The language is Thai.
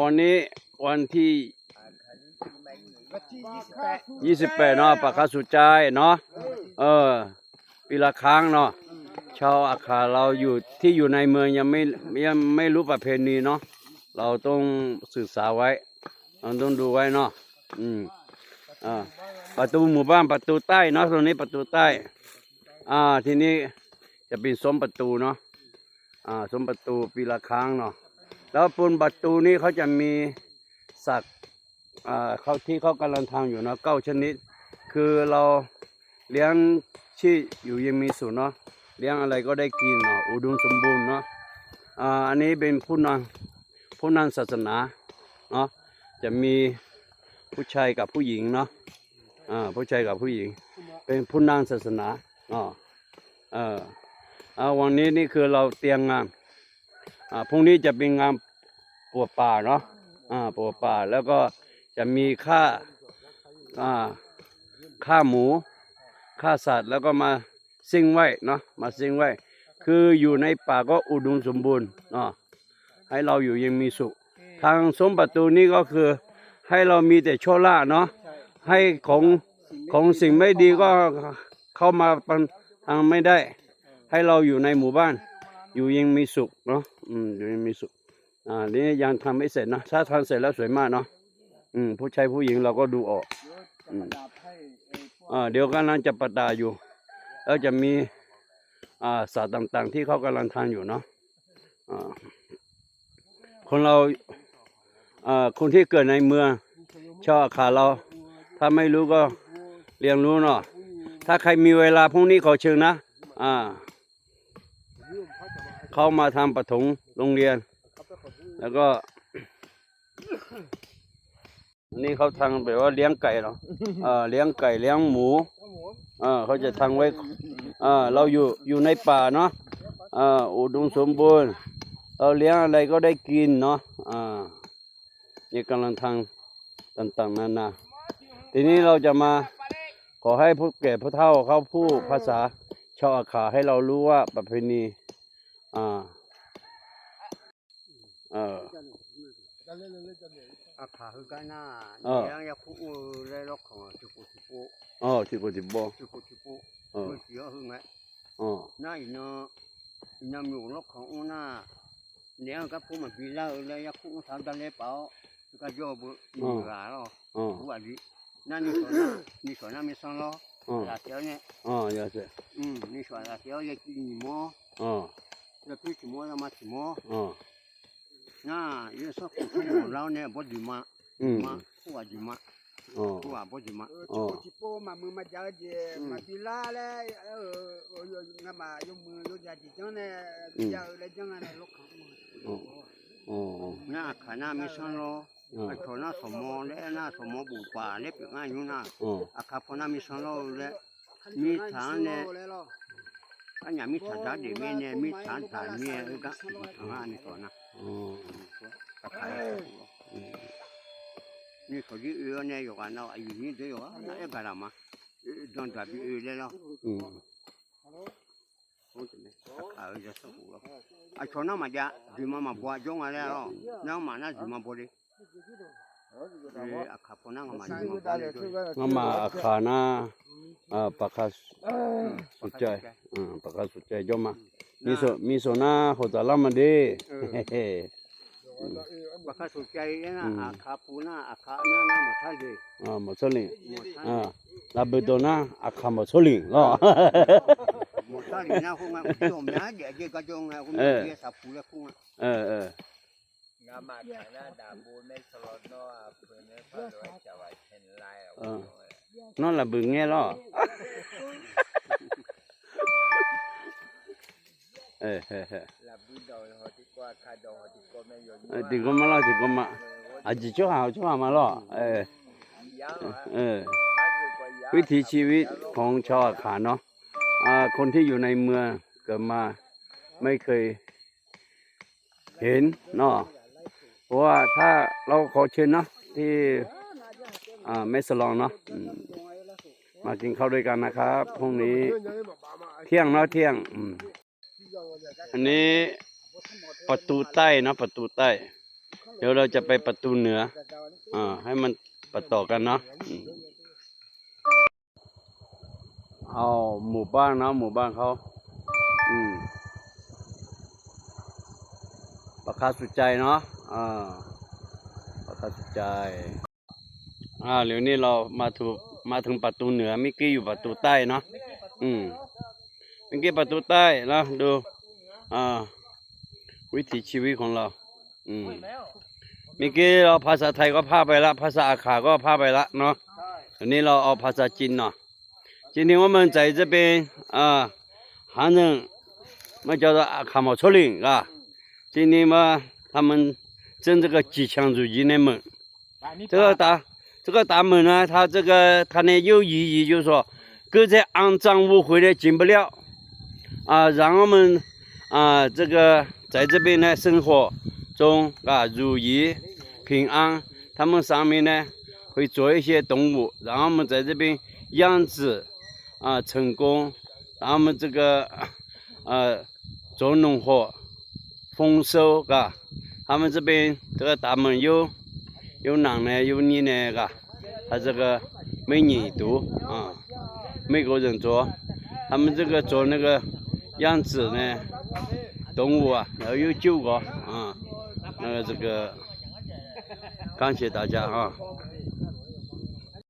วันนี้วันที่28เนาะปะคาสุใจเนาะปีละครั้งเนาะชาวอาคาเราอยู่ในเมืองยังไม่รู้ประเพณีเนาะเราต้องศึกษาไว้เราต้องดูไว้เนาะประตูหมู่บ้านประตูใต้เนาะตรงนี้ประตูใต้ทีนี้จะเป็นซุ้มประตูเนาะซุ้มประตูปีละครั้งเนาะแล้วบนประตูนี้เขาจะมีสัตว์เขากำลังทำอยู่เนาะ9 ชนิดคือเราเลี้ยงชีอยู่ยังมีสุขเนาะเลี้ยงอะไรก็ได้กินเนาะอุดมสมบูรณ์เนาะอันนี้เป็นผู้นำศาสนาเนาะจะมีผู้ชายกับผู้หญิงเนาะผู้ชายกับผู้หญิงเป็นผู้นำศาสนาวันนี้นี่คือเราเตรียมงานพรุ่งนี้จะเป็นงานปวดป่าเนาะปวดป่าแล้วก็จะมีฆ่าหมูฆ่าสัตว์แล้วก็มาซิ่งไว้เนาะมาซิ่งไว้คืออยู่ในป่าก็อุดมสมบูรณ์เนาะให้เราอยู่ยังมีสุขทางซุ้มประตูนี้ก็คือให้เรามีแต่โชคลาภเนาะให้ของสิ่งไม่ดีก็เข้ามาทางไม่ได้ให้เราอยู่ในหมู่บ้านอยู่ยังมีสุขเนาะอยู่ยังมีสุขนี่ยังทำไม่เสร็จนะถ้าทำเสร็จแล้วสวยมากเนาะผู้ชายผู้หญิงเราก็ดูออกเดี๋ยวกำลังจะประดาอยู่แล้วจะมีสัตว์ต่างๆที่เขากำลังทานอยู่เนาะคนเราคนที่เกิดในเมืองชอบอาคาเราถ้าไม่รู้ก็เรียนรู้เนาะถ้าใครมีเวลาพรุ่งนี้ขอเชิญนะเข้ามาทำประถมโรงเรียนแล้วก็อันนี้เขาทำแบบว่าเลี้ยงไก่เนาะเลี้ยงไก่เลี้ยงหมูเขาจะทำไว้เราอยู่ในป่าเนาะอุดมสมบูรณ์เราเลี้ยงอะไรก็ได้กินเนาะนี่กำลังทำต่างๆนานาทีนี้เราจะมาขอให้ผู้แก่ผู้เฒ่าเขาพูดภาษาชาวอาคาให้เรารู้ว่าประเพณีอาคาคือกันนะยังอยากพูดเลยล็อกของจุกุจิโบจุกุจิโบคือเสียหึงไงน่าอีน่ามีล็อกของน่าเนี่ยก็พูดมันปีละเลยอยากพูดทำตะเล็บเปล่าก็โยบุมีหลายแล้วผู้ว่าดีนั่นนี่ส่วนนั้นมีสองล้อลาเสียวเนี่ยยาเสียนี่ส่วนลาเสียวอยากกินหม้อแล้วพี่ชิมอแล้วมาชิมอน่าเยอะสักคนเราเนี่ยบดดีมาผู้ว่าดีมาผู้ว่าบดดีมาจิโปมามือมาเจอเจมาปีลาเลยงั้นมายกมือยกยาจิจังเนี่ยยาเลยจังเนี่ยลูกของน่าขาหน้ามีสันโลไอ้คนน่าสมองเลยน่าสมองบุป่าเนี่ยเป็นง่ายอยู่นะอาคาคนน่ามีสันโลเลยมีฐานเนี่ยอันนี้มีฐานจัดเดี๋ยวเนี่ยมีฐานฐานเนี่ยก็อันนี้ก่อนนะนี่เขาที่เนี่ยอยู่กันเนาะไอ้นี่เดี๋ยวนั่นเองกันละมั้งโดนจับเลยเนาะจะสู้ไอ้ชนน่ะมาจะดีมาบัวจงอะไรเนาะน้องมาน่าดีมาบัวเลยอาคาพนังมาดีมาอาคานะปากคาสุดใจปากคาสุดใจจอมามีโซน่าหัวตาลามันดีปากคาสุดใจนะอาคาปูน่าอาคาเนี่ยนะหมดท่าเลยหมดสลิงลาเบโดน่าอาคาหมดสลิงเนาะหมดท่าเลยนะคงอ่ะจมนะเดี๋ยวก็จงอ่ะคงเดี๋ยวสับปูแล้วคงอ่ะงามาขนาดดาบูไม่สลดเนาะเพื่อนเนี่ยพอเราจะไว้เห็นลายนั่นละบึงเงี้ยล่ะละบูดอยหอติกว่าคาดอยหอติกว่าไม่ยอมติกมาล่ะติกมาจิช่วยมาล่ะวิถีชีวิตของชาวอาคาเนาะคนที่อยู่ในเมืองเกิดมาไม่เคยเห็นเนาะเพราะว่าถ้าเราขอเชิญเนาะที่แม่สลองเนาะมากินข้าวด้วยกันนะครับพรุ่งนี้เที่ยงเนาะเที่ยงอันนี้ประตูใต้เนาะประตูใต้ เดี๋ยวเราจะไปประตูเหนือให้มันประต่อกันเนาะเอาหมู่บ้านเนาะหมู่บ้านเขาประคาสุดใจเนาะประคาสุดใจเดี๋ยวนี้เรามาถึงประตูเหนือมิกกี้อยู่ประตูใต้เนาะมิกกี้ประตูใต้นะดูวิถีชีวิตของเรามิกกี้เราภาษาไทยก็พาไปละภาษาอาขาก็พาไปละเนาะอันนี้เราเอาภาษาจีนเนาะ今天我们在这边汉人我叫做阿卡毛草岭今天嘛他们正这个几枪入境的门这个大门呢它呢有意义就是说各在肮脏污秽的进不了让我们这个在这边呢生活中如意平安他们上面呢会做一些动物让我们在这边养殖成功让我们这个做农活丰收他们这边这个大门有男的有女的他这个每年一度每个人做他们这个做那个养殖呢动物要有9个那个这个感谢大家